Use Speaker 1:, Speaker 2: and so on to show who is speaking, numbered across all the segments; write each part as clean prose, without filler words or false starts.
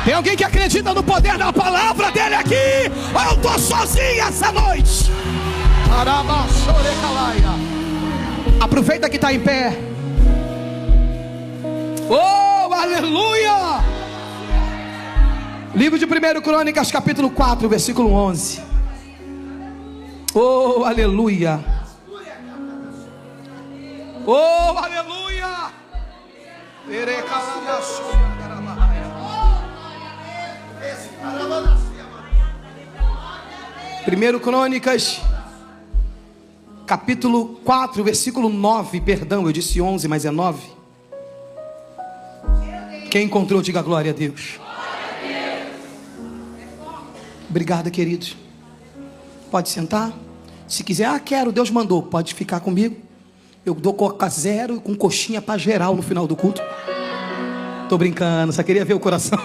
Speaker 1: Tem alguém que acredita no poder da palavra dele aqui? Ou eu estou sozinho essa noite? Aproveita que está em pé. Oh, aleluia! Livro de 1 Crônicas, capítulo 4, versículo 11. Oh, aleluia! Oh, aleluia! 1 Crônicas, capítulo 4, versículo 9. Perdão, eu disse 11, mas é 9. Quem encontrou, diga glória a Deus. Obrigado, queridos. Pode sentar. Se quiser, quero, Deus mandou. Pode ficar comigo. Eu dou Coca Zero com coxinha para geral no final do culto. Tô brincando, só queria ver o coração.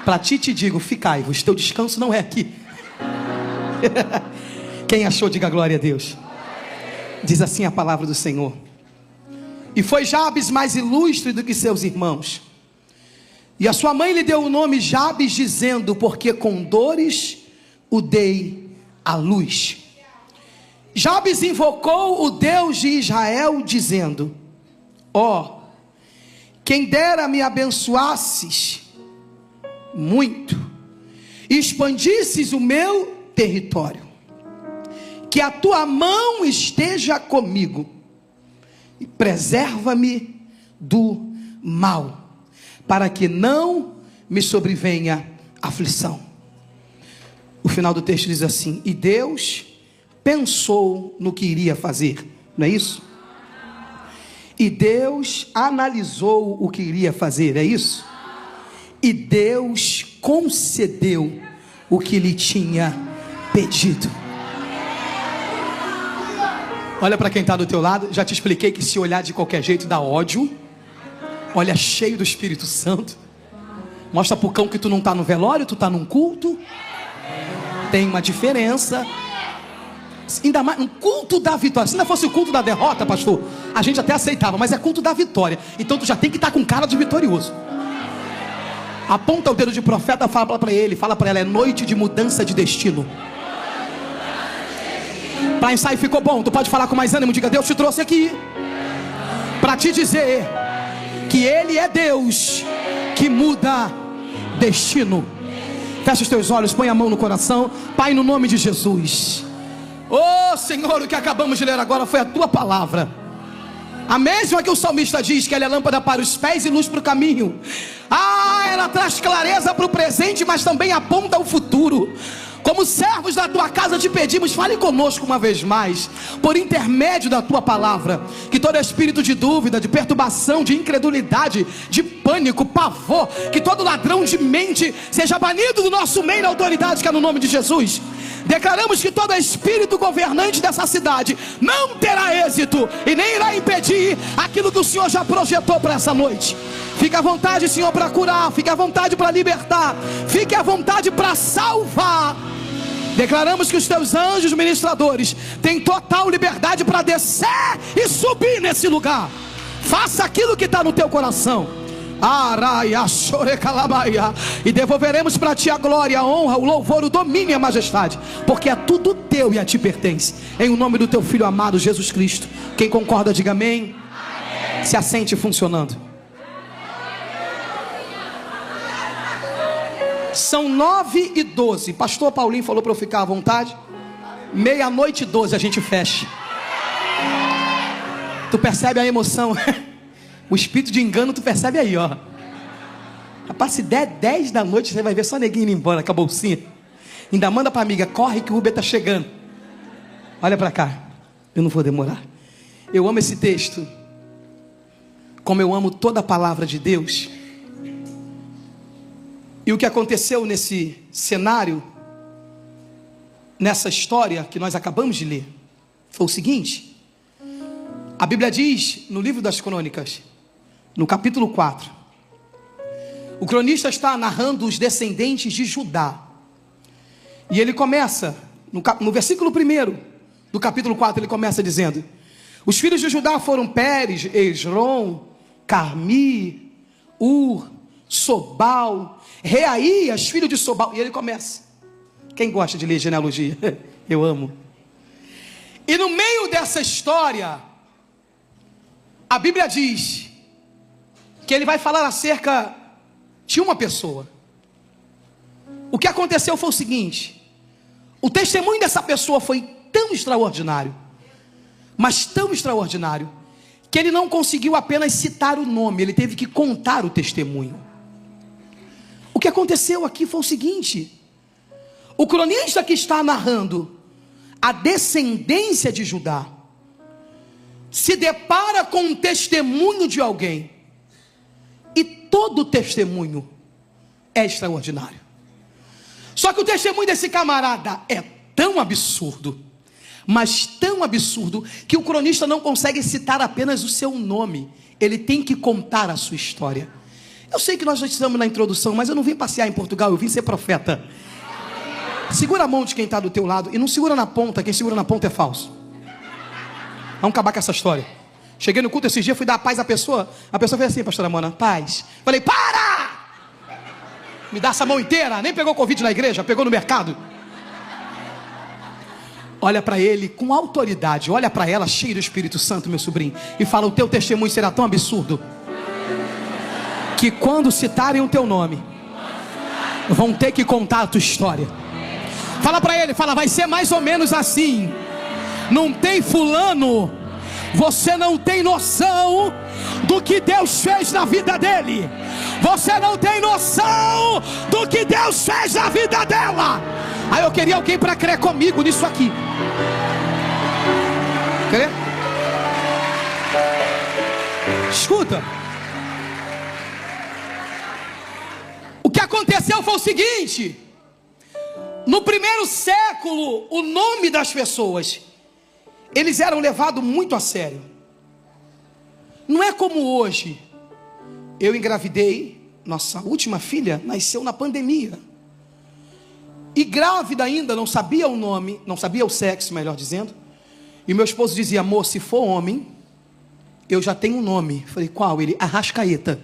Speaker 1: Para ti te digo, ficai-vos, teu descanso não é aqui. Quem achou, diga glória a Deus. Diz assim a palavra do Senhor: e foi Jabes mais ilustre do que seus irmãos, e a sua mãe lhe deu o nome Jabes, dizendo: porque com dores o dei à luz. Jabes invocou o Deus de Israel, dizendo: ó, quem dera me abençoasses muito, e expandisses o meu território, que a tua mão esteja comigo, e preserva-me do mal, para que não me sobrevenha aflição. O final do texto diz assim: e Deus pensou no que iria fazer, não é isso? E Deus analisou o que iria fazer, é isso? E Deus concedeu o que lhe tinha pedido. Olha para quem está do teu lado. Já te expliquei que se olhar de qualquer jeito dá ódio. Olha, cheio do Espírito Santo. Mostra pro cão que tu não está no velório, tu está num culto. Tem uma diferença. Ainda mais um culto da vitória. Se não fosse o culto da derrota, pastor, a gente até aceitava, mas é culto da vitória. Então tu já tem que estar com cara de vitorioso. Aponta o dedo de profeta, fala para ele, fala para ela: é noite de mudança de destino. Para ensaio ficou bom, tu pode falar com mais ânimo. Diga: Deus te trouxe aqui para te dizer que Ele é Deus que muda destino. Fecha os teus olhos, põe a mão no coração. Pai, no nome de Jesus, oh Senhor, o que acabamos de ler agora foi a tua palavra, a mesma que o salmista diz que ela é lâmpada para os pés e luz para o caminho. Ela traz clareza para o presente, mas também aponta o futuro. Como servos da tua casa te pedimos, fale conosco uma vez mais, por intermédio da tua palavra, que todo espírito de dúvida, de perturbação, de incredulidade, de pânico, pavor, que todo ladrão de mente seja banido do nosso meio na autoridade que é no nome de Jesus. Declaramos que todo espírito governante dessa cidade não terá êxito e nem irá impedir aquilo que o Senhor já projetou para essa noite. Fique à vontade, Senhor, para curar. Fique à vontade para libertar. Fique à vontade para salvar. Declaramos que os teus anjos ministradores têm total liberdade para descer e subir nesse lugar. Faça aquilo que está no teu coração. E devolveremos para ti a glória, a honra, o louvor, o domínio e a majestade, porque é tudo teu e a ti pertence. Em o nome do teu Filho amado Jesus Cristo. Quem concorda, diga amém. Amém. Se assente funcionando. São 9h12. Pastor Paulinho falou para eu ficar à vontade. 00:12 a gente fecha. Tu percebe a emoção? O espírito de engano tu percebe aí, ó. Rapaz, se der 10 da noite, você vai ver só neguinho indo embora com a bolsinha. Ainda manda pra amiga: corre que o Uber tá chegando. Olha pra cá, eu não vou demorar. Eu amo esse texto, como eu amo toda a palavra de Deus. E o que aconteceu nesse cenário, nessa história que nós acabamos de ler, foi o seguinte. A Bíblia diz no livro das Crônicas, no capítulo 4, o cronista está narrando os descendentes de Judá. E ele começa, no versículo 1 do capítulo 4, ele começa dizendo: os filhos de Judá foram Pérez, Esrom, Carmi, Ur, Sobal, Reaías, filho de Sobal. E ele começa. Quem gosta de ler genealogia? Eu amo. E no meio dessa história, a Bíblia diz que ele vai falar acerca de uma pessoa. O que aconteceu foi o seguinte: o testemunho dessa pessoa foi tão extraordinário, mas tão extraordinário, que ele não conseguiu apenas citar o nome, ele teve que contar o testemunho. O que aconteceu aqui foi o seguinte: o cronista que está narrando a descendência de Judá se depara com um testemunho de alguém, e todo testemunho é extraordinário. Só que o testemunho desse camarada é tão absurdo, mas tão absurdo, que o cronista não consegue citar apenas o seu nome, ele tem que contar a sua história. Eu sei que nós já estamos na introdução, mas eu não vim passear em Portugal, eu vim ser profeta. Segura a mão de quem está do teu lado, e não segura na ponta, quem segura na ponta é falso. Vamos acabar com essa história. Cheguei no culto esses dias, fui dar paz à pessoa, a pessoa fez assim: pastora Mona, paz. Falei: para! Me dá essa mão inteira. Nem pegou Covid na igreja, pegou no mercado. Olha para ele com autoridade, olha para ela cheio do Espírito Santo, meu sobrinho, e fala: o teu testemunho será tão absurdo, que quando citarem o teu nome, vão ter que contar a tua história. Fala para ele, fala: vai ser mais ou menos assim. Não tem fulano, você não tem noção do que Deus fez na vida dele. Você não tem noção do que Deus fez na vida dela. Aí eu queria alguém para crer comigo nisso aqui. Crê? Escuta. O que aconteceu foi o seguinte: no primeiro século, o nome das pessoas, eles eram levados muito a sério. Não é como hoje. Eu engravidei, nossa última filha nasceu na pandemia, e grávida ainda, não sabia o nome, não sabia o sexo, melhor dizendo. E meu esposo dizia: amor, se for homem, eu já tenho um nome. Falei: qual? Ele: Arrascaeta.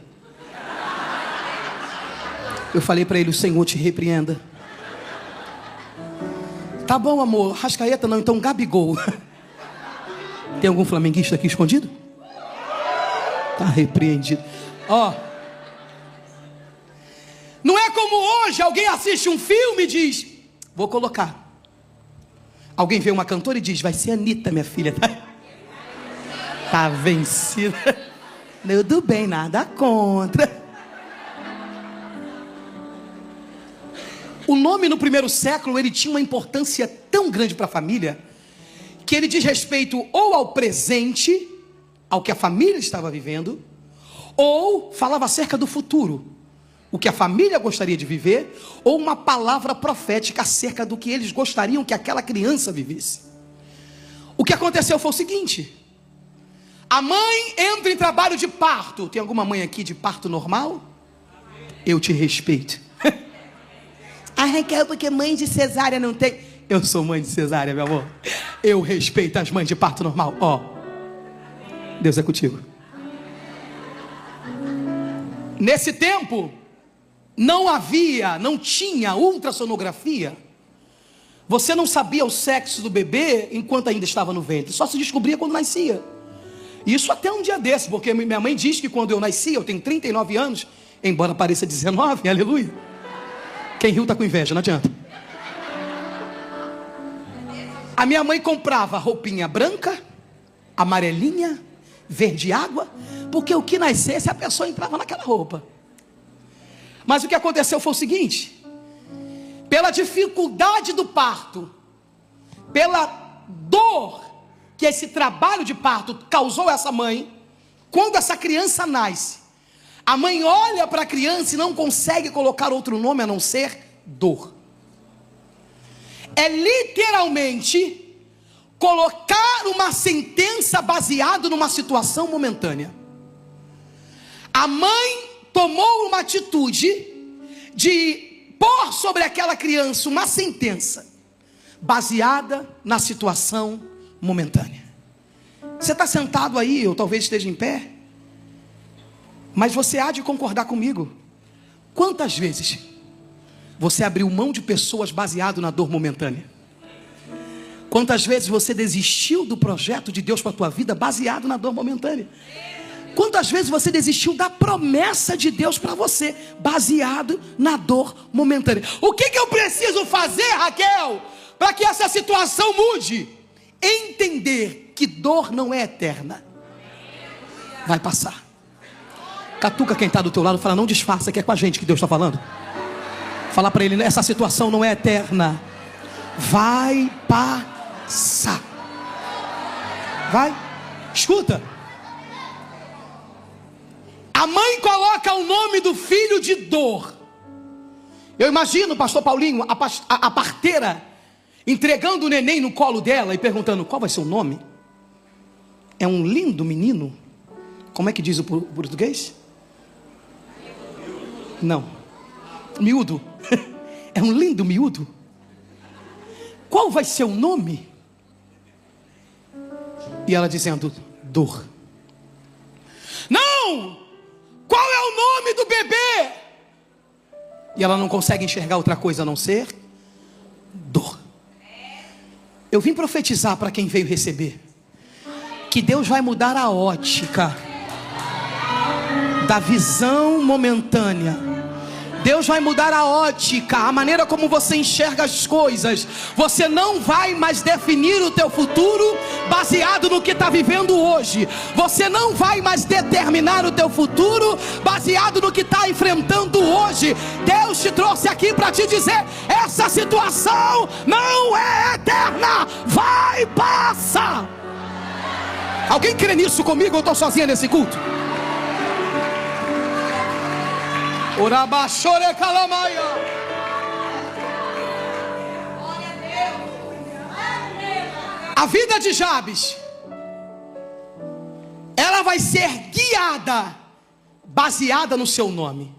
Speaker 1: Eu falei para ele: o Senhor te repreenda. Tá bom, amor, Arrascaeta não, então Gabigol. Tem algum flamenguista aqui escondido? Tá repreendido. Ó, não é como hoje, alguém assiste um filme e diz: vou colocar. Alguém vê uma cantora e diz: vai ser Anitta, minha filha. Tá vencida. Tudo bem, nada contra. O nome no primeiro século, ele tinha uma importância tão grande para a família, que ele diz respeito ou ao presente, ao que a família estava vivendo, ou falava acerca do futuro, o que a família gostaria de viver, ou uma palavra profética acerca do que eles gostariam que aquela criança vivesse. O que aconteceu foi o seguinte: a mãe entra em trabalho de parto. Tem alguma mãe aqui de parto normal? Eu te respeito. Ah, Raquel, porque mãe de cesárea não tem. Eu sou mãe de cesárea, meu amor. Eu respeito as mães de parto normal. Ó, Deus é contigo. Nesse tempo, não tinha ultrassonografia. Você não sabia o sexo do bebê enquanto ainda estava no ventre. Só se descobria quando nascia. Isso até um dia desse, porque minha mãe diz que quando eu nasci, eu tenho 39 anos, embora pareça 19, aleluia. Quem riu está com inveja, não adianta. A minha mãe comprava roupinha branca, amarelinha, verde água, porque o que nascesse a pessoa entrava naquela roupa. Mas o que aconteceu foi o seguinte: pela dificuldade do parto, pela dor que esse trabalho de parto causou a essa mãe, quando essa criança nasce, a mãe olha para a criança e não consegue colocar outro nome a não ser dor. É literalmente colocar uma sentença baseada numa situação momentânea. A mãe tomou uma atitude de pôr sobre aquela criança uma sentença baseada na situação momentânea. Você está sentado aí, ou talvez esteja em pé, mas você há de concordar comigo Quantas vezes você abriu mão de pessoas baseado na dor momentânea? Quantas vezes você desistiu do projeto de Deus para a tua vida baseado na dor momentânea? Quantas vezes você desistiu da promessa de Deus para você baseado na dor momentânea? O que eu preciso fazer, Raquel, para que essa situação mude? Entender que dor não é eterna. Vai passar. Catuca quem está do teu lado, fala, não disfarça que é com a gente que Deus está falando. Fala para ele, essa situação não é eterna. Vai passar. Vai. Escuta. A mãe coloca o nome do filho de dor. Eu imagino, pastor Paulinho, a parteira entregando o neném no colo dela e perguntando, qual vai ser o nome? É um lindo menino? Como é que diz o português? Não. Miúdo. É um lindo miúdo. Qual vai ser o nome? E ela dizendo, dor. Não! Qual é o nome do bebê? E ela não consegue enxergar outra coisa a não ser dor. Eu vim profetizar para quem veio receber que Deus vai mudar a ótica da visão momentânea. Deus vai mudar a ótica, a maneira como você enxerga as coisas. Você não vai mais definir o teu futuro baseado no que está vivendo hoje. Você não vai mais determinar o teu futuro baseado no que está enfrentando hoje. Deus te trouxe aqui para te dizer, essa situação não é eterna, vai passar. Alguém crê nisso comigo ou eu estou sozinha nesse culto? A vida de Jabes, ela vai ser guiada baseada no seu nome.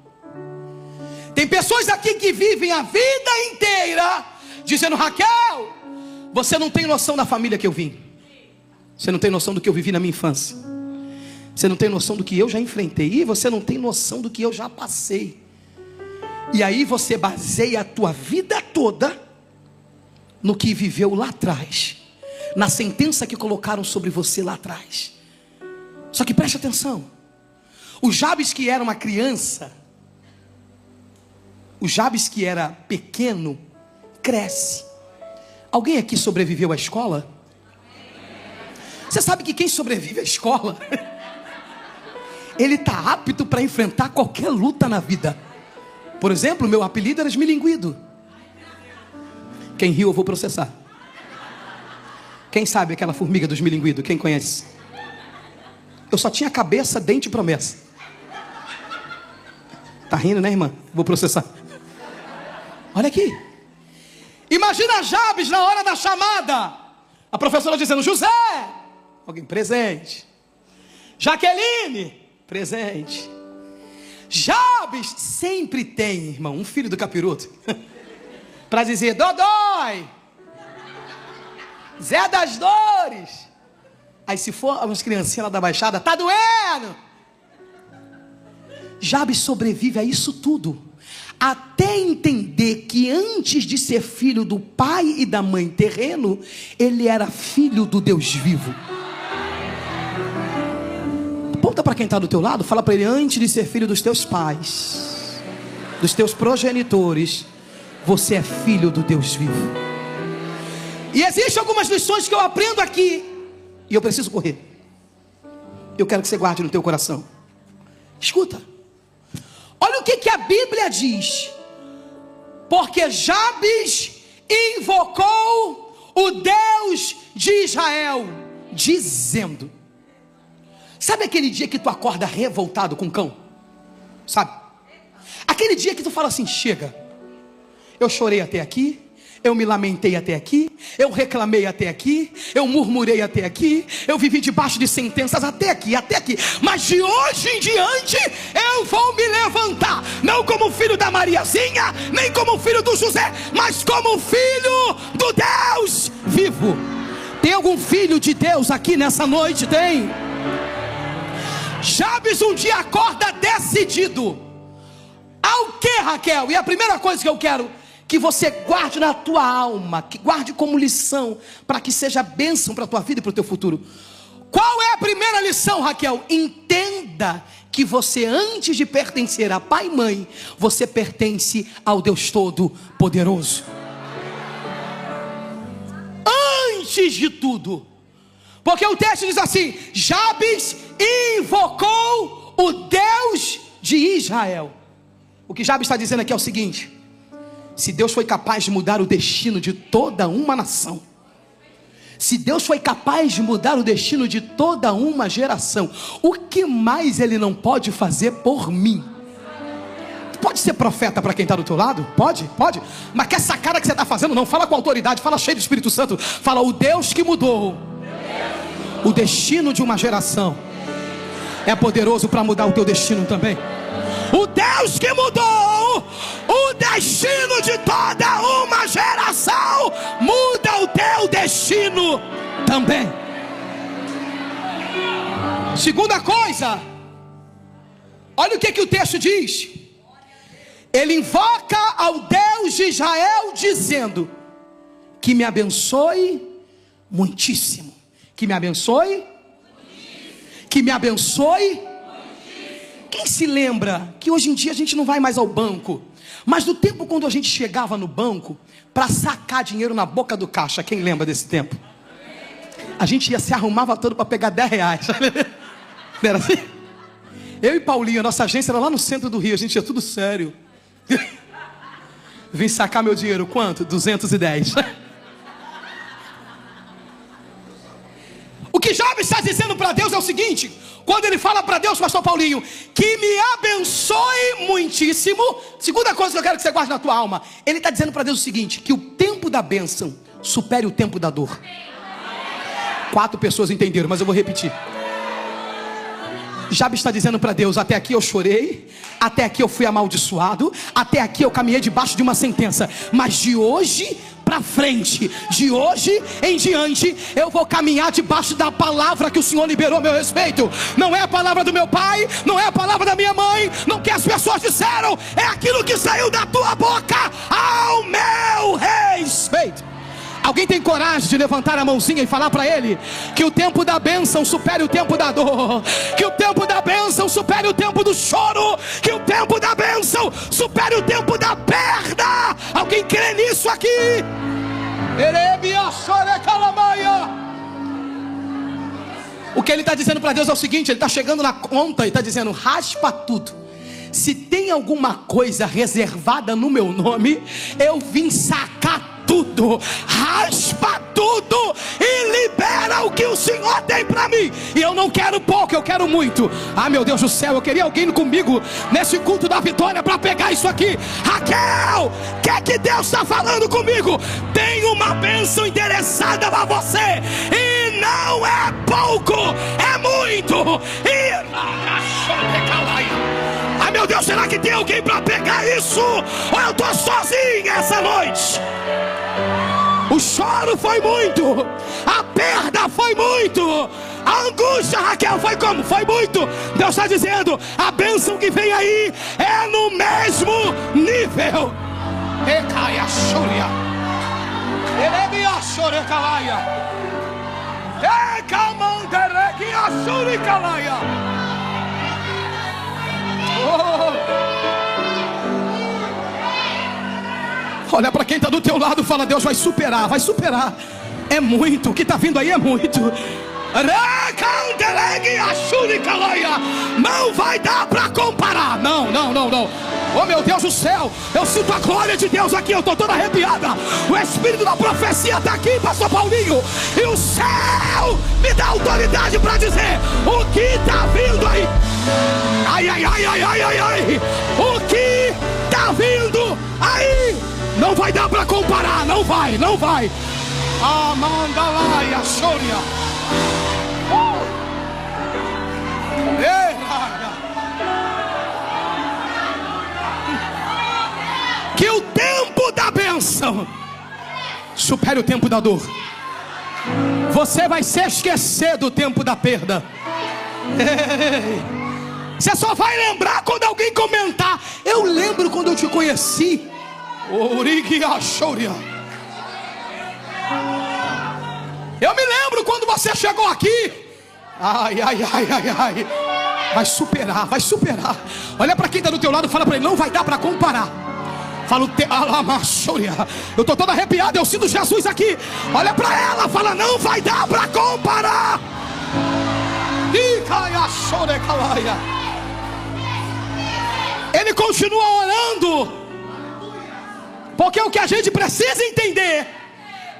Speaker 1: Tem pessoas aqui que vivem a vida inteira dizendo, Raquel, você não tem noção da família que eu vim. Você não tem noção do que eu vivi na minha infância. Você não tem noção do que eu já enfrentei. E você não tem noção do que eu já passei. E aí você baseia a tua vida toda no que viveu lá atrás, na sentença que colocaram sobre você lá atrás. Só que preste atenção. O Jabes que era uma criança, o Jabes que era pequeno, cresce. Alguém aqui sobreviveu à escola? Você sabe que quem sobrevive à escola ele está apto para enfrentar qualquer luta na vida. Por exemplo, meu apelido era Esmilinguido. Quem riu eu vou processar. Quem sabe aquela formiga do Esmilinguido? Quem conhece? Eu só tinha cabeça, dente e promessa. Tá rindo, né, irmã? Vou processar. Olha aqui. Imagina Jabes na hora da chamada. A professora dizendo, José. Alguém presente. Jaqueline. Presente. Jabes sempre tem, irmão, um filho do capiroto para dizer, Dodói, Zé das Dores. Aí se for umas criancinhas lá da Baixada, tá doendo. Jabes sobrevive a isso tudo, até entender que antes de ser filho do pai e da mãe terreno, ele era filho do Deus vivo. Aponta para quem está do teu lado, fala para ele, antes de ser filho dos teus pais, dos teus progenitores, você é filho do Deus vivo. E existem algumas lições que eu aprendo aqui, e eu preciso correr. Eu quero que você guarde no teu coração. Escuta, olha o que a Bíblia diz. Porque Jabes invocou o Deus de Israel, dizendo. Sabe aquele dia que tu acorda revoltado com o cão? Sabe? Aquele dia que tu fala assim, chega. Eu chorei até aqui. Eu me lamentei até aqui. Eu reclamei até aqui. Eu murmurei até aqui. Eu vivi debaixo de sentenças até aqui, até aqui. Mas de hoje em diante eu vou me levantar. Não como filho da Mariazinha, nem como filho do José, mas como filho do Deus vivo. Tem algum filho de Deus aqui nessa noite? Tem? Jabes um dia acorda decidido. Ao que, Raquel? E a primeira coisa que eu quero que você guarde na tua alma, que guarde como lição, para que seja bênção para a tua vida e para o teu futuro. Qual é a primeira lição, Raquel? Entenda que você, antes de pertencer a pai e mãe, você pertence ao Deus Todo-Poderoso. Antes de tudo. Porque o texto diz assim: Jabes invocou o Deus de Israel. O que Jabes está dizendo aqui é o seguinte: se Deus foi capaz de mudar o destino de toda uma nação, se Deus foi capaz de mudar o destino de toda uma geração, o que mais Ele não pode fazer por mim? Pode ser profeta para quem está do teu lado? Pode, pode. Mas que essa cara que você está fazendo, não fala com autoridade, fala cheio do Espírito Santo. Fala: o Deus que mudou o destino de uma geração é poderoso para mudar o teu destino também. O Deus que mudou o destino de toda uma geração muda o teu destino também. Segunda coisa, olha o que o texto diz. Ele invoca ao Deus de Israel dizendo: que me abençoe muitíssimo. Que me abençoe. Que me abençoe. Quem se lembra que hoje em dia a gente não vai mais ao banco, mas do tempo quando a gente chegava no banco para sacar dinheiro na boca do caixa? Quem lembra desse tempo? A gente ia, se arrumava todo para pegar 10 reais. Não era assim? Eu e Paulinho, a nossa agência era lá no centro do Rio. A gente ia tudo sério. Vim sacar meu dinheiro, quanto? 210. O que Jabes está dizendo para Deus é o seguinte: quando ele fala para Deus, pastor Paulinho, que me abençoe muitíssimo. Segunda coisa que eu quero que você guarde na tua alma, ele está dizendo para Deus o seguinte: que o tempo da bênção supere o tempo da dor. 4 pessoas entenderam, mas eu vou repetir. Jabes está dizendo para Deus: até aqui eu chorei, até aqui eu fui amaldiçoado, até aqui eu caminhei debaixo de uma sentença, mas de hoje para frente, de hoje em diante, eu vou caminhar debaixo da palavra que o Senhor liberou a meu respeito. Não é a palavra do meu pai, não é a palavra da minha mãe, não que as pessoas disseram, é aquilo que saiu da tua boca ao meu respeito. Alguém tem coragem de levantar a mãozinha e falar para ele que o tempo da bênção supere o tempo da dor, que o tempo da bênção supere o tempo do choro, que o tempo da bênção supere o tempo da perda? Alguém crê nisso aqui? O que ele está dizendo para Deus é o seguinte: ele está chegando na conta e está dizendo: raspa tudo. Se tem alguma coisa reservada no meu nome, eu vim sacar tudo, raspa tudo e libera o que o Senhor tem para mim. E eu não quero pouco, eu quero muito. Ah, meu Deus do céu, eu queria alguém comigo nesse culto da vitória para pegar isso aqui. Raquel, o que é que Deus está falando comigo? Tem uma bênção endereçada para você, e não é pouco, é muito. Ai, meu Deus, será que tem alguém para pegar isso? Ou eu estou sozinho essa noite? O choro foi muito, a perda foi muito, a angústia, Raquel, foi como? Foi muito. Deus está dizendo: a bênção que vem aí é no mesmo nível. Olha para quem está do teu lado, fala: Deus vai superar, vai superar. É muito, o que está vindo aí é muito. Não vai dar para comparar. Não, não, não, não. Oh, meu Deus do céu, eu sinto a glória de Deus aqui, eu estou toda arrepiada. O espírito da profecia está aqui, pastor Paulinho. E o céu me dá autoridade para dizer o que está vindo aí. Ai, ai, ai, ai, ai, ai, ai. O que está vindo aí não vai dar para comparar, não vai, não vai. Amanda lá e a Sônia. Que o tempo da bênção supere o tempo da dor. Você vai se esquecer do tempo da perda. Você só vai lembrar quando alguém comentar. Eu lembro quando eu te conheci. Eu me lembro quando você chegou aqui. Ai, ai, ai, ai, ai. Vai superar, vai superar. Olha para quem está do teu lado, fala para ele, não vai dar para comparar. Fala, eu estou todo arrepiado, eu sinto Jesus aqui. Olha para ela, fala, não vai dar para comparar. Ele continua orando, porque o que a gente precisa entender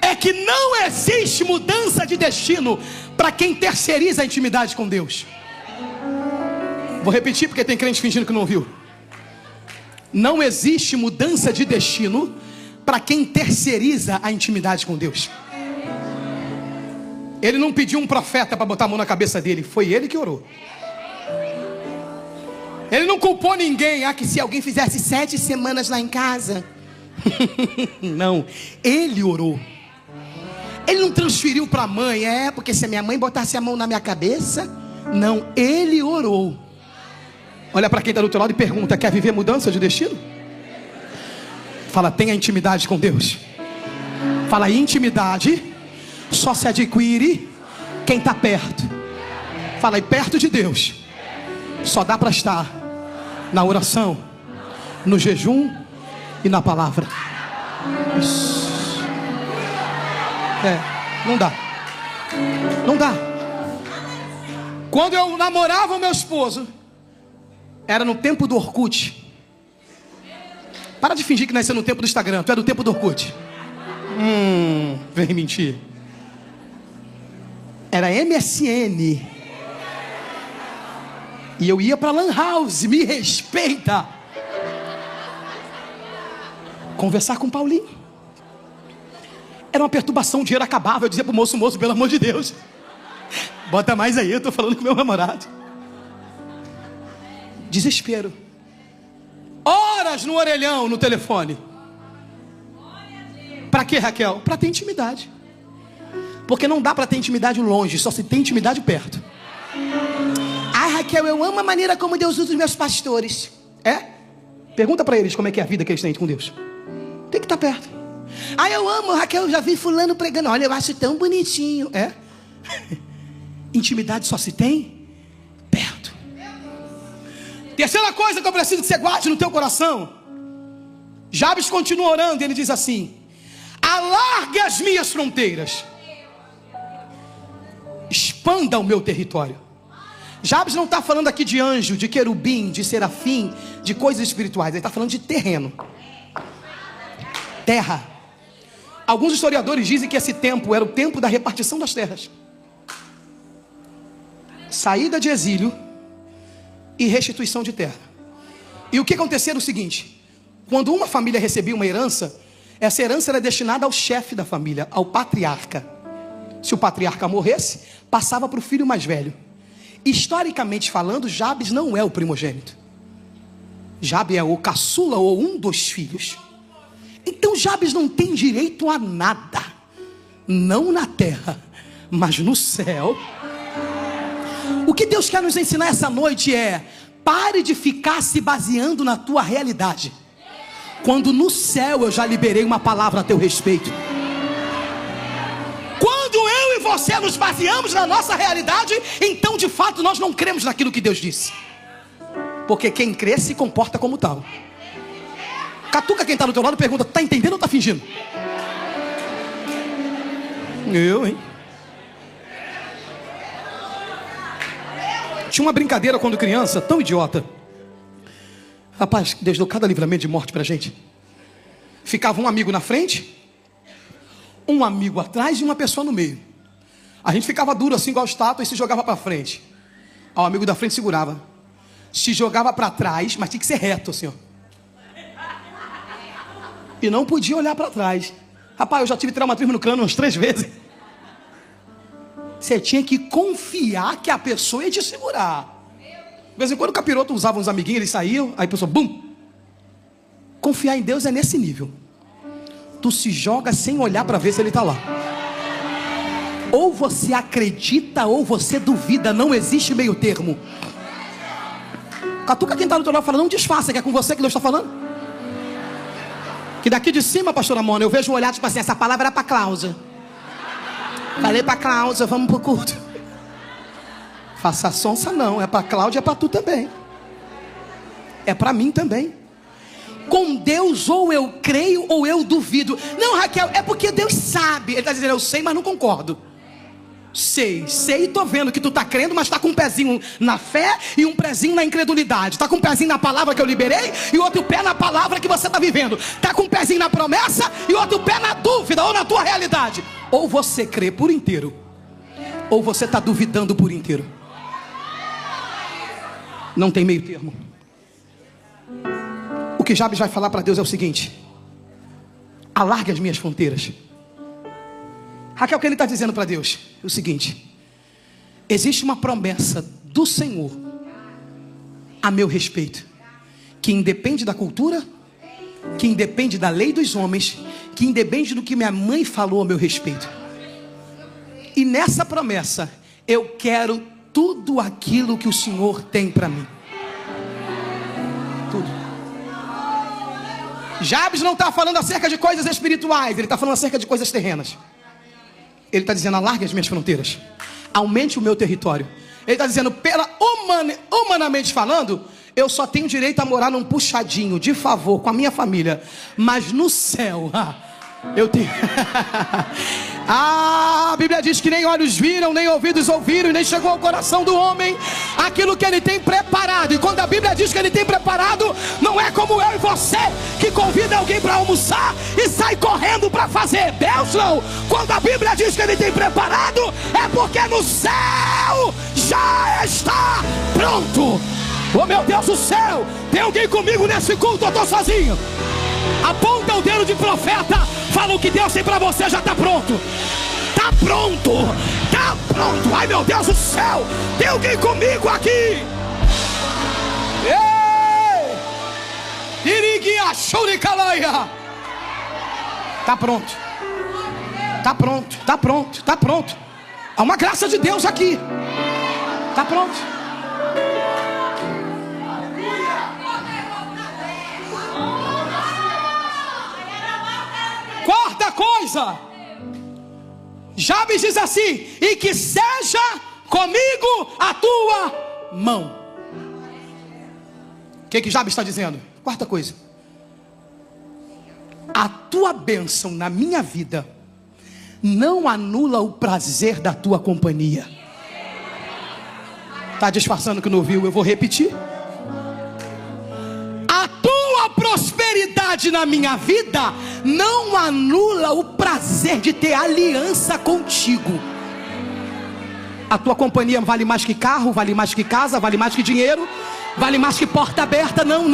Speaker 1: é que não existe mudança de destino para quem terceiriza a intimidade com Deus. Vou repetir porque tem crente fingindo que não ouviu. Não existe mudança de destino para quem terceiriza a intimidade com Deus. Ele não pediu um profeta para botar a mão na cabeça dele, foi ele que orou. Ele não culpou ninguém, que se alguém fizesse 7 semanas lá em casa. Não, ele orou. Ele não transferiu para a mãe, porque se a minha mãe botasse a mão na minha cabeça. Não, ele orou. Olha para quem está do teu lado e pergunta, quer viver mudança de destino? Fala, tenha intimidade com Deus. Fala, intimidade só se adquire quem está perto. Fala, e perto de Deus só dá para estar na oração, no jejum e na palavra. Isso. Não dá. Não dá. Quando eu namorava o meu esposo, era no tempo do Orkut. Para de fingir que nasceu no tempo do Instagram. Tu é do tempo do Orkut. Vem mentir. Era MSN. E eu ia para Lan House. Me respeita. Conversar com o Paulinho. Era uma perturbação, o dinheiro acabava. Eu dizia pro moço, pelo amor de Deus, bota mais aí, eu tô falando com meu namorado. Desespero. Horas no orelhão, no telefone. Para quê, Raquel? Para ter intimidade. Porque não dá para ter intimidade longe, só se tem intimidade perto. Raquel, eu amo a maneira como Deus usa os meus pastores. Pergunta para eles como é que é a vida que eles têm com Deus. Tem que estar perto. Eu amo, Raquel, eu já vi fulano pregando. Olha, eu acho tão bonitinho. Intimidade só se tem perto. Terceira coisa que eu preciso que você guarde no teu coração. Jabes continua orando e ele diz assim: alargue as minhas fronteiras, expanda o meu território. Jabes não está falando aqui de anjo, de querubim, de serafim, de coisas espirituais. Ele está falando de terreno, terra. Alguns historiadores dizem que esse tempo era o tempo da repartição das terras, saída de exílio e restituição de terra. E o que acontecia era o seguinte: quando uma família recebia uma herança, essa herança era destinada ao chefe da família, ao patriarca. Se o patriarca morresse, passava para o filho mais velho. Historicamente falando, Jabes não é o primogênito. Jabes é o caçula ou um dos filhos. Então Jabes não tem direito a nada, não na terra, mas no céu. O que Deus quer nos ensinar essa noite é: pare de ficar se baseando na tua realidade, quando no céu eu já liberei uma palavra a teu respeito. Quando eu e você nos baseamos na nossa realidade, então de fato nós não cremos naquilo que Deus disse. Porque quem crê se comporta como tal. Catuca quem está do teu lado e pergunta: está entendendo ou está fingindo? Hein? Tinha uma brincadeira quando criança, tão idiota. Rapaz, Deus deu cada livramento de morte pra gente. Ficava um amigo na frente, um amigo atrás e uma pessoa no meio. A gente ficava duro assim igual estátua e se jogava para frente. O amigo da frente segurava. Se jogava para trás, mas tinha que ser reto assim, ó. E não podia olhar para trás. Rapaz, eu já tive traumatismo no crânio umas 3 vezes. Você tinha que confiar que a pessoa ia te segurar. De vez em quando o capiroto usava uns amiguinhos, eles saíam, aí a pessoa, bum. Confiar em Deus é nesse nível. Tu se joga sem olhar para ver se ele está lá. Ou você acredita ou você duvida, não existe meio termo. Catuca quem está do teu lado, fala, não disfarça, que é com você que Deus está falando. Que daqui de cima, pastora Mona, eu vejo um olhar tipo assim, essa palavra era para Cláudia. Falei para Cláudia, vamos pro culto. Faça sonsa não, é para Cláudia, é para tu também. É para mim também. Com Deus ou eu creio ou eu duvido. Não, Raquel, é porque Deus sabe. Ele está dizendo, eu sei, mas não concordo. Sei e tô vendo que tu tá crendo, mas tá com um pezinho na fé e um pezinho na incredulidade. Tá com um pezinho na palavra que eu liberei e outro pé na palavra que você tá vivendo. Tá com um pezinho na promessa e outro pé na dúvida ou na tua realidade. Ou você crê por inteiro, ou você tá duvidando por inteiro. Não tem meio termo. O que Jabes vai falar para Deus é o seguinte: alargue as minhas fronteiras. Raquel, o que ele está dizendo para Deus é o seguinte: existe uma promessa do Senhor a meu respeito, que independe da cultura, que independe da lei dos homens, que independe do que minha mãe falou a meu respeito. E nessa promessa eu quero tudo aquilo que o Senhor tem para mim. Tudo. Jabes não está falando acerca de coisas espirituais, ele está falando acerca de coisas terrenas. Ele está dizendo, alargue as minhas fronteiras, aumente o meu território. Ele está dizendo, humanamente falando, eu só tenho direito a morar num puxadinho de favor com a minha família. Mas no céu, eu tenho... a Bíblia diz que nem olhos viram, nem ouvidos ouviram, e nem chegou ao coração do homem aquilo que ele tem preparado. E quando a Bíblia diz que ele tem preparado, não é como eu e você que convida alguém para almoçar e sai correndo para fazer. Deus não. Quando a Bíblia diz que ele tem preparado, é porque no céu já está pronto. Oh meu Deus do céu, tem alguém comigo nesse culto? Eu estou sozinho. Aponta o dedo de profeta, fala o que Deus tem para você, já está pronto. Está pronto, está pronto. Ai meu Deus do céu, tem alguém comigo aqui? Ei! Está pronto. Está pronto, está pronto, está pronto. Há uma graça de Deus aqui. Está pronto. Quarta coisa, Jabes diz assim: e que seja comigo a tua mão. O que Jabes está dizendo? Quarta coisa, a tua bênção na minha vida não anula o prazer da tua companhia. Está disfarçando que não ouviu? Eu vou repetir. A tua prosperidade na minha vida não anula o prazer de ter aliança contigo. A tua companhia vale mais que carro, vale mais que casa, vale mais que dinheiro, vale mais que porta aberta. Não.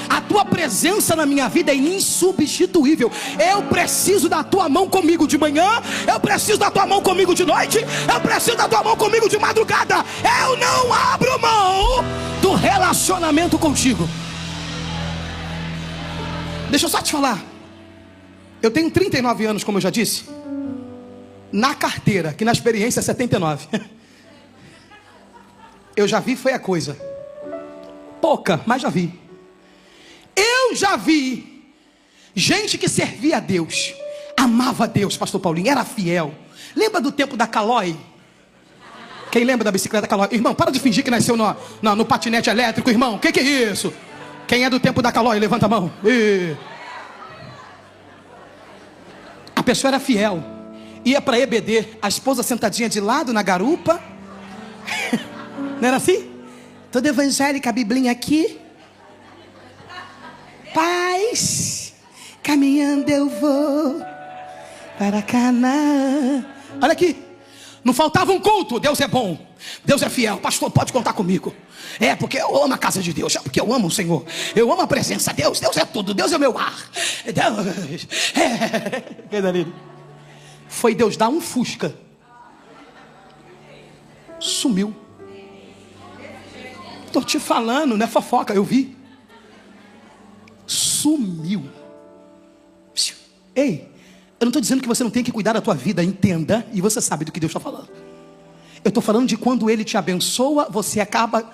Speaker 1: A tua presença na minha vida é insubstituível. Eu preciso da tua mão comigo de manhã, eu preciso da tua mão comigo de noite, eu preciso da tua mão comigo de madrugada. Eu não abro mão do relacionamento contigo. Deixa eu só te falar. Eu tenho 39 anos, como eu já disse. Na carteira, que na experiência é 79. Eu já vi, foi a coisa. Pouca, mas já vi. Eu já vi gente que servia a Deus, amava a Deus, pastor Paulinho, era fiel. Lembra do tempo da Calói? Quem lembra da bicicleta Calói? Irmão, para de fingir que nasceu no patinete elétrico, irmão. O que é isso? Quem é do tempo da Calói, levanta a mão. A pessoa era fiel. Ia para EBD, a esposa sentadinha de lado na garupa. Não era assim? Toda evangélica, a biblinha aqui. Paz, caminhando eu vou para Canaã. Olha aqui, não faltava um culto. Deus é bom, Deus é fiel. Pastor, pode contar comigo. É porque eu amo a casa de Deus, é porque eu amo o Senhor, eu amo a presença de Deus. Deus é tudo, Deus é meu ar. Deus Foi Deus dar um Fusca, sumiu. Estou te falando, não é fofoca, eu vi. Sumiu. Ei, eu não estou dizendo que você não tem que cuidar da tua vida, entenda, e você sabe do que Deus está falando. Eu estou falando de quando Ele te abençoa, você acaba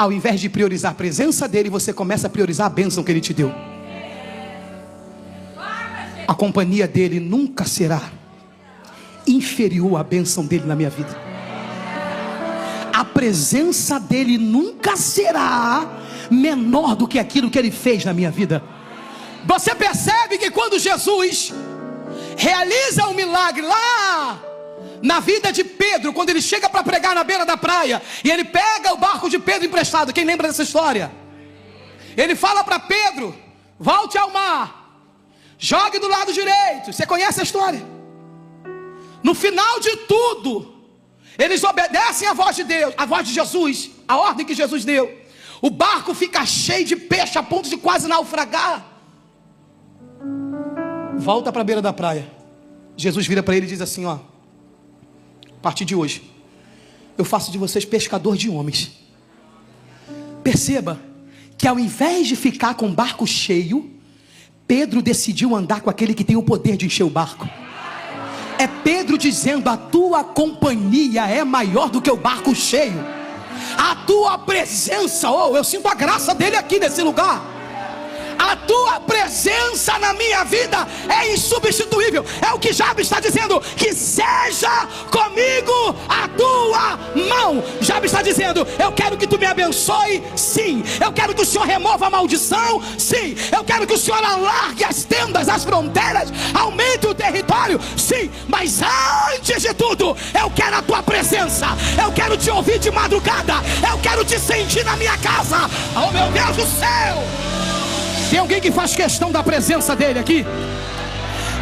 Speaker 1: ao invés de priorizar a presença dele, você começa a priorizar a bênção que ele te deu. A companhia dele nunca será inferior à bênção dele na minha vida. A presença dele nunca será menor do que aquilo que ele fez na minha vida. Você percebe que quando Jesus realiza um milagre lá na vida de Pedro, quando ele chega para pregar na beira da praia, e ele pega o barco de Pedro emprestado, quem lembra dessa história? Ele fala para Pedro: volte ao mar, jogue do lado direito. Você conhece a história? No final de tudo, eles obedecem à voz de Deus, à voz de Jesus, a ordem que Jesus deu. O barco fica cheio de peixe a ponto de quase naufragar. Volta para a beira da praia. Jesus vira para ele e diz assim: ó, a partir de hoje eu faço de vocês pescador de homens. Perceba que ao invés de ficar com o barco cheio, Pedro decidiu andar com aquele que tem o poder de encher o barco. É Pedro dizendo: a tua companhia é maior do que o barco cheio. A tua presença, oh, eu sinto a graça dele aqui nesse lugar. A tua presença na minha vida é insubstituível. É o que Jabes está dizendo: que seja comigo a tua mão. Jabes está dizendo: eu quero que tu me abençoe, sim. Eu quero que o Senhor remova a maldição, sim. Eu quero que o Senhor alargue as tendas, as fronteiras, aumente o território, sim. Mas antes de tudo, eu quero a tua presença. Eu quero te ouvir de madrugada. Eu quero te sentir na minha casa. Oh, meu Deus do céu! Tem alguém que faz questão da presença dele aqui?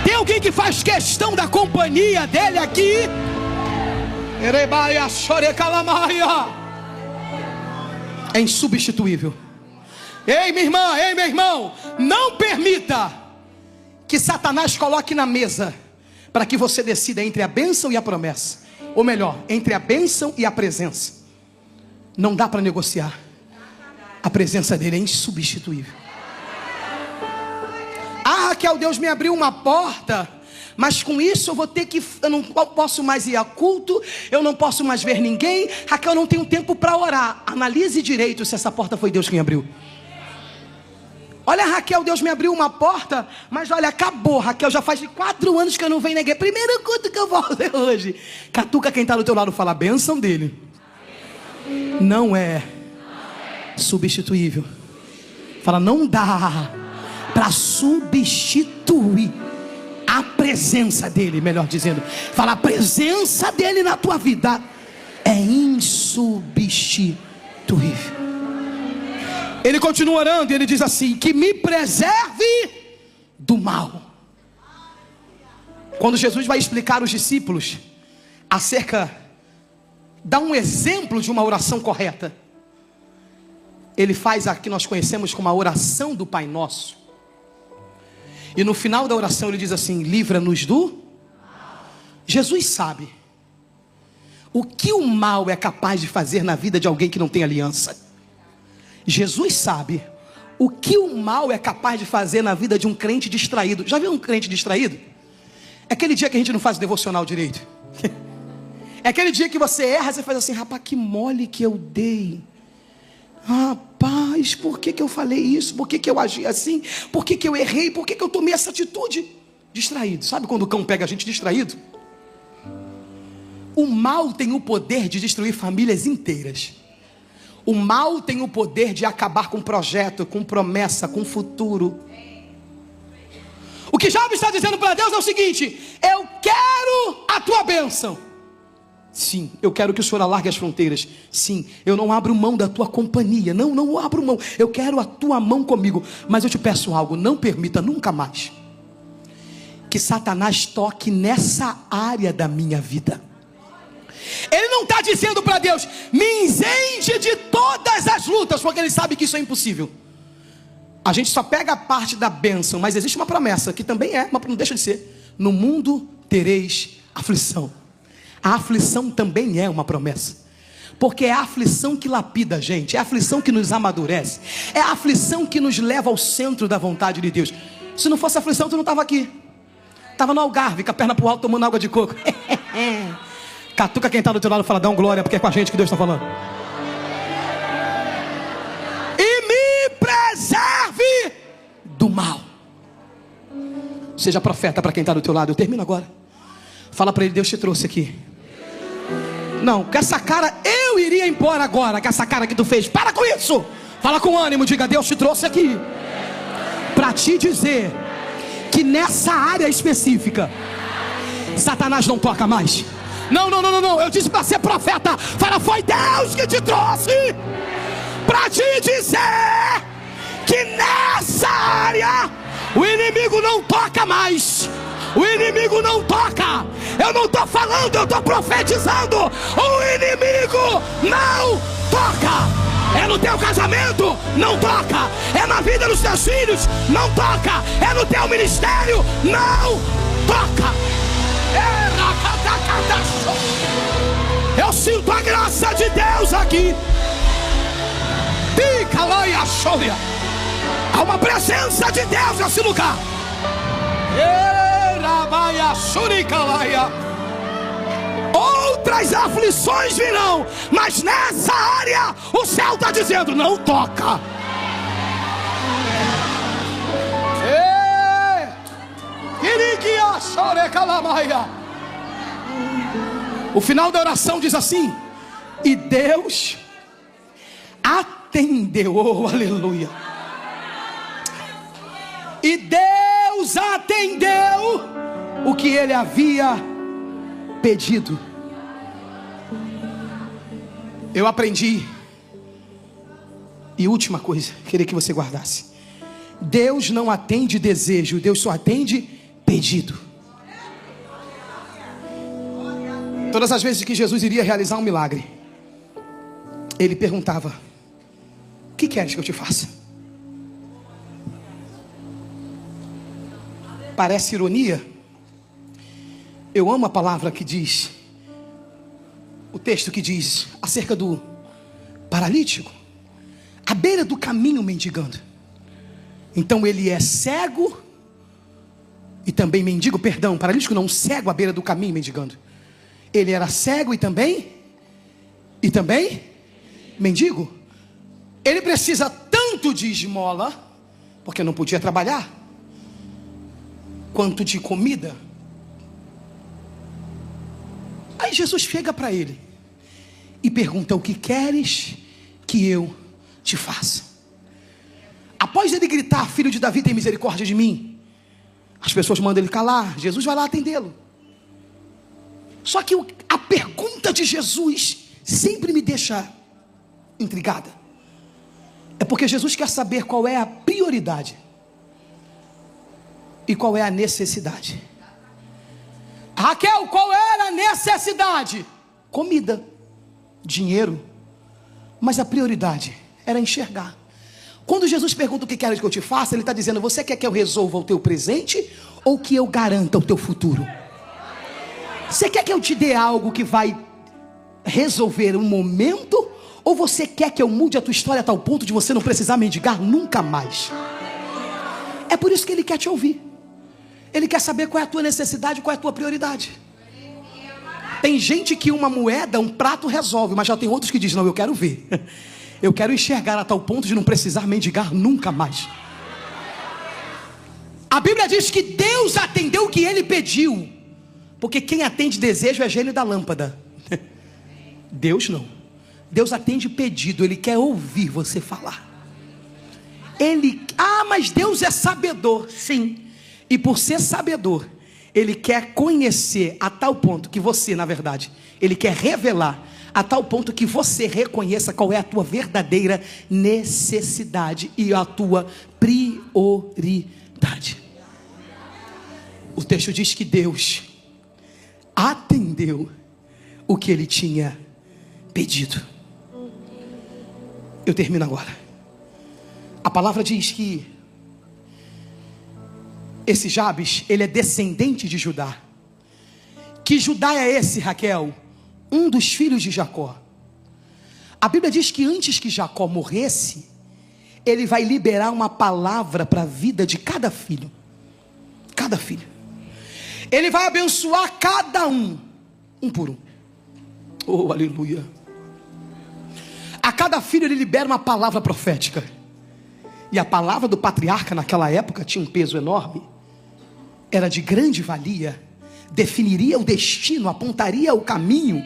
Speaker 1: Tem alguém que faz questão da companhia dele aqui? É insubstituível. Ei, minha irmã, ei, meu irmão, não permita que Satanás coloque na mesa para que você decida entre a bênção e a promessa. Ou melhor, entre a bênção e a presença. Não dá para negociar. A presença dele é insubstituível. Ah, Raquel, Deus me abriu uma porta, mas com isso eu vou ter que, eu não posso mais ir a culto, eu não posso mais ver ninguém. Raquel, eu não tenho tempo para orar. Analise direito se essa porta foi Deus quem abriu. Olha, Raquel, Deus me abriu uma porta, mas olha, acabou. Raquel, já faz 4 anos que eu não venho na igreja. Primeiro culto que eu vou fazer hoje. Catuca quem está do teu lado, fala: a bênção dele não é substituível. Fala: não dá para substituir a presença dele, melhor dizendo. Fala: a presença dele na tua vida é insubstituível. Ele continua orando e ele diz assim: que me preserve do mal. Quando Jesus vai explicar aos discípulos acerca, dá um exemplo de uma oração correta, ele faz a que nós conhecemos como a oração do Pai Nosso. E no final da oração ele diz assim: livra-nos do... Jesus sabe o que o mal é capaz de fazer na vida de alguém que não tem aliança. Jesus sabe o que o mal é capaz de fazer na vida de um crente distraído. Já viu um crente distraído? É aquele dia que a gente não faz o devocional direito. É aquele dia que você erra, você faz assim: rapaz, que mole que eu dei. Rapaz, por que eu falei isso? Por que eu agi assim? Por que eu errei? Por que eu tomei essa atitude? Distraído. Sabe quando o cão pega a gente distraído? O mal tem o poder de destruir famílias inteiras. O mal tem o poder de acabar com projeto, com promessa, com futuro. O que Jabes está dizendo para Deus é o seguinte: eu quero a tua bênção. Sim, eu quero que o Senhor alargue as fronteiras. Sim, eu não abro mão da tua companhia. Não abro mão. Eu quero a tua mão comigo. Mas eu te peço algo: não permita nunca mais que Satanás toque nessa área da minha vida. Ele não está dizendo para Deus: me isente de todas as lutas, porque ele sabe que isso é impossível. A gente só pega a parte da bênção, mas existe uma promessa que também é, mas não deixa de ser: no mundo tereis aflição. A aflição também é uma promessa, porque é a aflição que lapida a gente, é a aflição que nos amadurece, é a aflição que nos leva ao centro da vontade de Deus. Se não fosse aflição, tu não estava aqui, estava no Algarve, com a perna para o alto, tomando água de coco. Catuca quem está do teu lado, fala: dá um glória, porque é com a gente que Deus está falando. do mal. Seja profeta para quem está do teu lado. Eu termino agora. Fala para ele: Deus te trouxe aqui. Não, com essa cara eu iria embora agora. Com essa cara que tu fez, para com isso. Fala com ânimo, diga: Deus te trouxe aqui para te dizer que nessa área específica Satanás não toca mais. Não, eu disse para ser profeta. Fala: foi Deus que te trouxe para te dizer que nessa área o inimigo não toca mais. O inimigo não toca. Eu não estou falando, eu estou profetizando. O inimigo não toca. É no teu casamento, não toca. É na vida dos teus filhos, não toca. É no teu ministério, não toca. Eu sinto a graça de Deus aqui. Há uma presença de Deus nesse lugar. Outras aflições virão, mas nessa área o céu está dizendo: não toca. O final da oração diz assim: e Deus atendeu. Oh, aleluia. E Deus atendeu o que ele havia pedido. Eu aprendi. E última coisa, queria que você guardasse: Deus não atende desejo, Deus só atende pedido. Todas as vezes que Jesus iria realizar um milagre, ele perguntava: o que queres que eu te faça? Parece ironia. Eu amo a palavra que diz, o texto que diz acerca do paralítico à beira do caminho mendigando. Então ele é cego e também mendigo, perdão, paralítico não, cego à beira do caminho mendigando. Ele era cego e também mendigo. Ele precisa tanto de esmola, porque não podia trabalhar, quanto de comida. Aí Jesus chega para ele e pergunta: o que queres que eu te faça? Após ele gritar: filho de Davi, tem misericórdia de mim, as pessoas mandam ele calar. Jesus vai lá atendê-lo. Só que a pergunta de Jesus sempre me deixa intrigada. É porque Jesus quer saber qual é a prioridade e qual é a necessidade. Raquel, qual era a necessidade? Comida, dinheiro. Mas a prioridade era enxergar. Quando Jesus pergunta: o que queres que eu te faça? Ele está dizendo: você quer que eu resolva o teu presente ou que eu garanta o teu futuro? Você quer que eu te dê algo que vai resolver um momento, ou você quer que eu mude a tua história a tal ponto de você não precisar mendigar nunca mais? É por isso que ele quer te ouvir. Ele quer saber qual é a tua necessidade, qual é a tua prioridade. Tem gente que uma moeda, um prato resolve, mas já tem outros que dizem: não, eu quero ver. Eu quero enxergar a tal ponto de não precisar mendigar nunca mais. A Bíblia diz que Deus atendeu o que ele pediu, porque quem atende desejo é gênio da lâmpada. Deus não. Deus atende pedido. Ele quer ouvir você falar. Mas Deus é sabedor. Sim. E por ser sabedor, Ele quer conhecer a tal ponto que você, na verdade, Ele quer revelar a tal ponto que você reconheça qual é a tua verdadeira necessidade e a tua prioridade. O texto diz que Deus atendeu o que ele tinha pedido. Eu termino agora. A palavra diz que esse Jabes, ele é descendente de Judá. Que Judá é esse, Raquel? Um dos filhos de Jacó. A Bíblia diz que antes que Jacó morresse, ele vai liberar uma palavra para a vida de cada filho. Cada filho. Ele vai abençoar cada um por um. Oh, aleluia. A cada filho ele libera uma palavra profética. E a palavra do patriarca naquela época tinha um peso enorme, era de grande valia, definiria o destino, apontaria o caminho.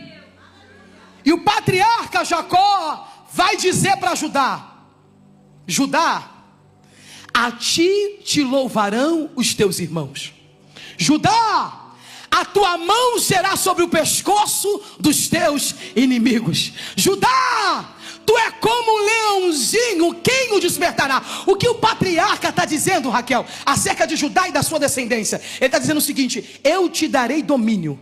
Speaker 1: E o patriarca Jacó vai dizer para Judá: Judá, a ti te louvarão os teus irmãos. Judá, a tua mão será sobre o pescoço dos teus inimigos. Judá, tu é como um leãozinho, quem o despertará? O que o patriarca está dizendo, Raquel, acerca de Judá e da sua descendência? Ele está dizendo o seguinte: eu te darei domínio,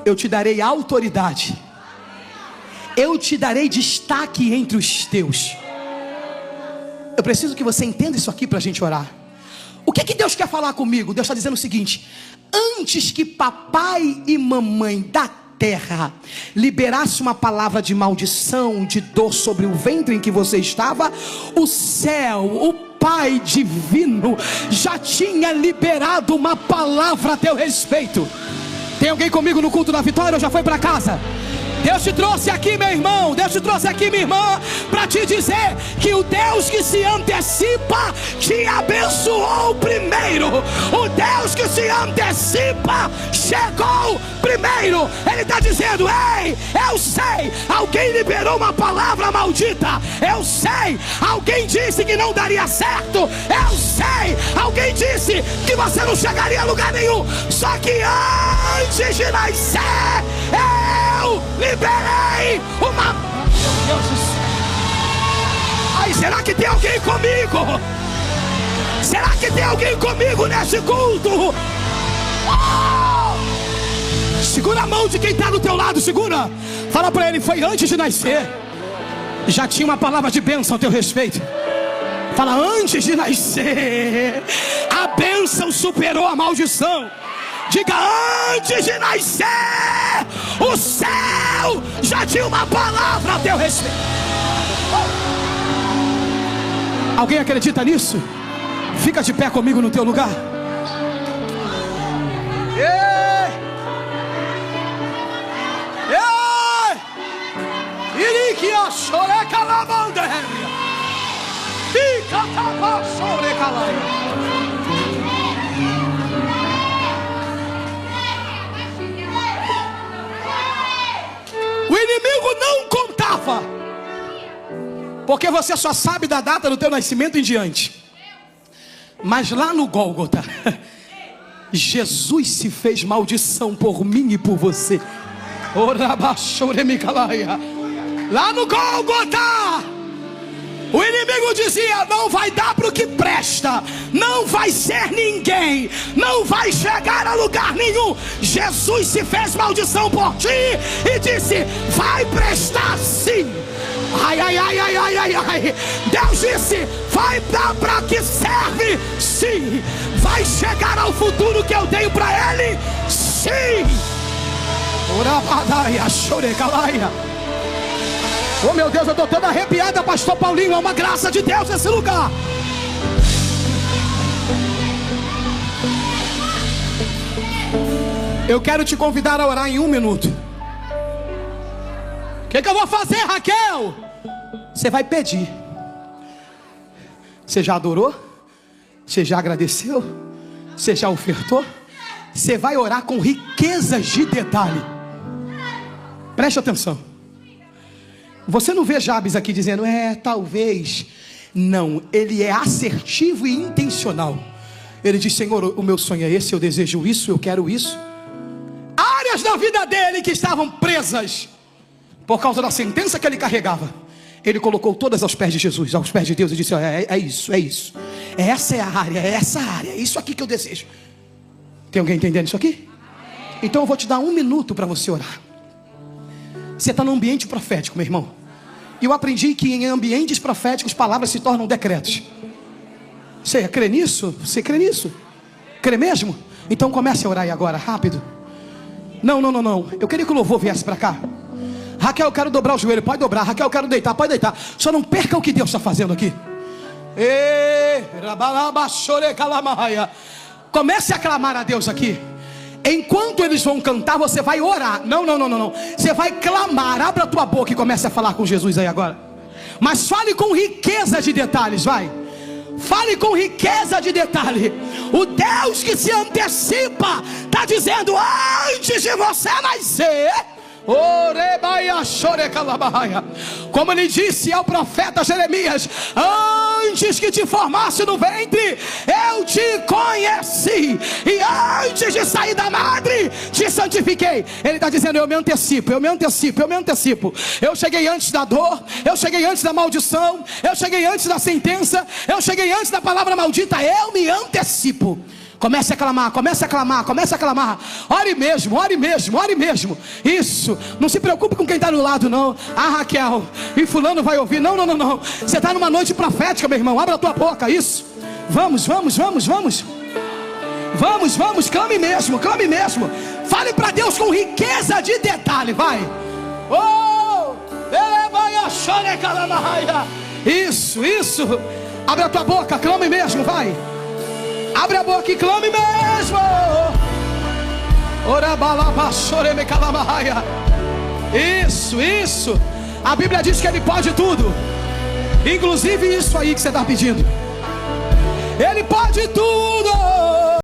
Speaker 1: eu te darei autoridade, eu te darei destaque entre os teus. Eu preciso que você entenda isso aqui para a gente orar. O que Deus quer falar comigo? Deus está dizendo o seguinte: antes que papai e mamãe da terra liberasse uma palavra de maldição, de dor sobre o ventre em que você estava, o céu, o Pai divino já tinha liberado uma palavra a teu respeito. Tem alguém comigo no culto da vitória ou já foi para casa? Deus te trouxe aqui, meu irmão, Deus te trouxe aqui, minha irmã, para te dizer que o Deus que se antecipa te abençoou primeiro. O Deus que se antecipa chegou primeiro. Ele está dizendo: ei, eu sei, alguém liberou uma palavra maldita. Eu sei, alguém disse que não daria certo. Eu sei, alguém disse que você não chegaria a lugar nenhum. Só que antes de nascer, eu liberei uma... Meu Deus do céu. Ai, será que tem alguém comigo? Será que tem alguém comigo nesse culto? Oh! Segura a mão de quem está do teu lado, segura. Fala para ele: foi antes de nascer, já tinha uma palavra de bênção a teu respeito. Fala: antes de nascer, a bênção superou a maldição. Diga: antes de nascer, o céu já tinha uma palavra a teu respeito. Alguém acredita nisso? Fica de pé comigo no teu lugar. Ei! Ei! Iriquia choreca la bandeira. Fica tapa choreca la. O inimigo não contava, porque você só sabe da data do teu nascimento em diante. Mas lá no Gólgota, Jesus se fez maldição por mim e por você. Lá no Gólgota, o inimigo dizia: não vai dar para o que presta, não vai ser ninguém, não vai chegar a lugar nenhum. Jesus se fez maldição por ti e disse: vai prestar sim. Ai, ai, ai, ai, ai, ai, ai. Deus disse: vai dar para que serve sim. Vai chegar ao futuro que eu dei para ele, sim. Orabadaia, chorecalaia. Oh meu Deus, eu estou toda arrepiada, pastor Paulinho. É uma graça de Deus nesse lugar. Eu quero te convidar a orar em 1 minuto. O que eu vou fazer, Raquel? Você vai pedir. Você já adorou? Você já agradeceu? Você já ofertou? Você vai orar com riquezas de detalhe. Preste atenção. Você não vê Jabes aqui dizendo: talvez. Não, ele é assertivo e intencional. Ele diz: Senhor, o meu sonho é esse, eu desejo isso, eu quero isso. Áreas da vida dele que estavam presas por causa da sentença que ele carregava, ele colocou todas aos pés de Jesus, aos pés de Deus, e disse: é isso, é isso. Essa é a área, é essa área, é isso aqui que eu desejo. Tem alguém entendendo isso aqui? Então eu vou te dar 1 minuto para você orar. Você está no ambiente profético, meu irmão. E eu aprendi que em ambientes proféticos palavras se tornam decretos. Você crê nisso? Você crê nisso? Crê mesmo? Então comece a orar aí agora, rápido. Não. Eu queria que o louvor viesse para cá. Raquel, eu quero dobrar o joelho. Pode dobrar. Raquel, eu quero deitar. Pode deitar. Só não perca o que Deus está fazendo aqui. Comece a clamar a Deus aqui. Enquanto eles vão cantar, você vai orar. Não. Você vai clamar. Abra a tua boca e comece a falar com Jesus aí agora. Mas fale com riqueza de detalhes, vai. Fale com riqueza de detalhe. O Deus que se antecipa está dizendo: antes de você nascer, como ele disse ao profeta Jeremias: antes que te formasse no ventre, eu te conheci, e antes de sair da madre, te santifiquei. Ele está dizendo: eu me antecipo, eu me antecipo, eu me antecipo. Eu cheguei antes da dor, eu cheguei antes da maldição, eu cheguei antes da sentença, eu cheguei antes da palavra maldita. Eu me antecipo. Comece a clamar, comece a clamar, comece a clamar. Ore mesmo, ore mesmo, ore mesmo. Isso, não se preocupe com quem está do lado não. Ah, Raquel, e fulano vai ouvir. Não, não, não, não. Você está numa noite profética, meu irmão. Abra a tua boca, isso. Vamos, vamos, vamos, vamos. Vamos, vamos, clame mesmo, clame mesmo. Fale para Deus com riqueza de detalhe, vai. Oh, isso, isso. Abra a tua boca, clame mesmo, vai. Abre a boca e clame mesmo. Isso, isso. A Bíblia diz que Ele pode tudo, inclusive isso aí que você está pedindo. Ele pode tudo.